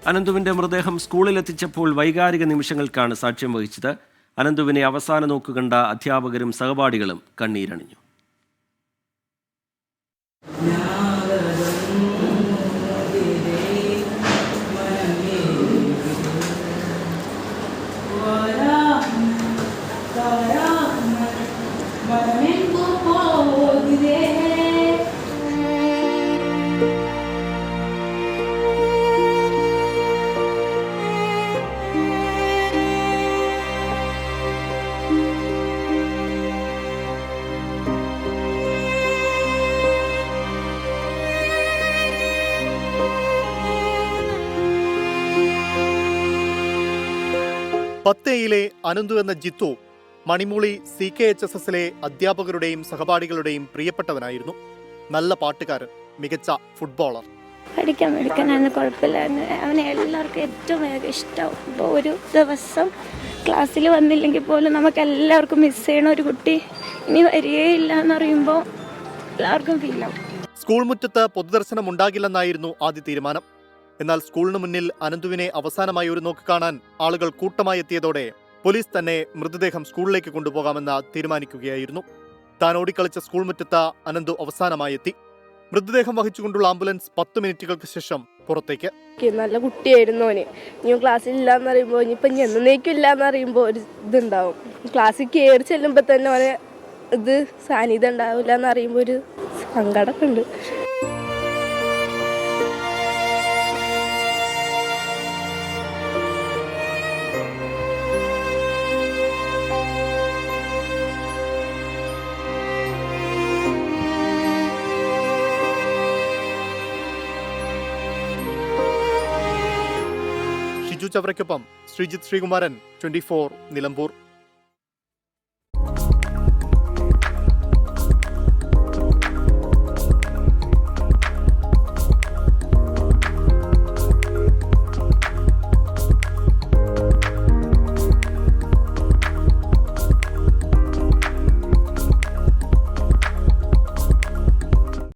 അനന്തുവിന്റെ മൃതദേഹം സ്കൂളിലെത്തിച്ചപ്പോൾ വൈകാരിക നിമിഷങ്ങൾക്കാണ് സാക്ഷ്യം വഹിച്ചത്. അനന്തുവിനെ അവസാന നോക്കുകണ്ട അധ്യാപകരും സഹപാഠികളും കണ്ണീരണിഞ്ഞു. പത്തേയിലെ അനന്തു എന്ന ജിത്തു മണിമൂളി CKHSSലെ അധ്യാപകരുടെയും സഹപാഠികളുടെയും പ്രിയപ്പെട്ടവനായിരുന്നു. നല്ല പാട്ടുകാരൻ, മികച്ച ഫുട്ബോളർ. പഠിക്കാനായിരുന്നു, കുഴപ്പമില്ലായിരുന്നു. അവനെ എല്ലാവർക്കും ഏറ്റവും വേഗം ഇഷ്ടമാവും. ഇപ്പോൾ ഒരു ദിവസം ക്ലാസ്സിൽ വന്നില്ലെങ്കിൽ പോലും നമുക്ക് എല്ലാവർക്കും മിസ് ചെയ്യണ ഒരു കുട്ടി ഇനി വരികയില്ല എന്നറിയുമ്പോൾ എല്ലാവർക്കും ഫീലാവും. സ്കൂൾ മുറ്റത്ത് പൊതുദർശനം ഉണ്ടാകില്ലെന്നായിരുന്നു ആദ്യ തീരുമാനം. എന്നാൽ സ്കൂളിന് മുന്നിൽ അനന്തുവിനെ അവസാനമായി ഒരു നോക്ക് കാണാൻ ആളുകൾ കൂട്ടമായി എത്തിയതോടെ പോലീസ് തന്നെ മൃതദേഹം സ്കൂളിലേക്ക് കൊണ്ടുപോകാമെന്ന് തീരുമാനിക്കുകയായിരുന്നു. താൻ ഓടിക്കളിച്ച സ്കൂൾ മുറ്റത്ത് അനന്തു അവസാനമായി എത്തി. മൃതദേഹം വഹിച്ചുകൊണ്ടുള്ള ആംബുലൻസ് 10 മിനിറ്റുകൾക്ക് ശേഷം പുറത്തേക്ക്. നല്ല കുട്ടിയായിരുന്നു അവന്. ഇനി ക്ലാസ്സിൽ ഇല്ലാന്ന് അറിയുമ്പോൾ ഇനിയിപ്പം എന്നേക്കും ഇല്ലാന്ന് അറിയുമ്പോൾ ഒരു ഇതുണ്ടാവും. ക്ലാസ്സിൽ കയറി ചെല്ലുമ്പോൾ തന്നെ അവന് ഇത് സാന്നിധ്യം ഉണ്ടാവില്ല എന്ന് അറിയുമ്പോൾ ഒരു സങ്കടമൊക്കെ ഉണ്ട്. ചവറയ്ക്കൊപ്പം ശ്രീജിത്ത് ശ്രീകുമാരൻ, 24 നിലമ്പൂർ.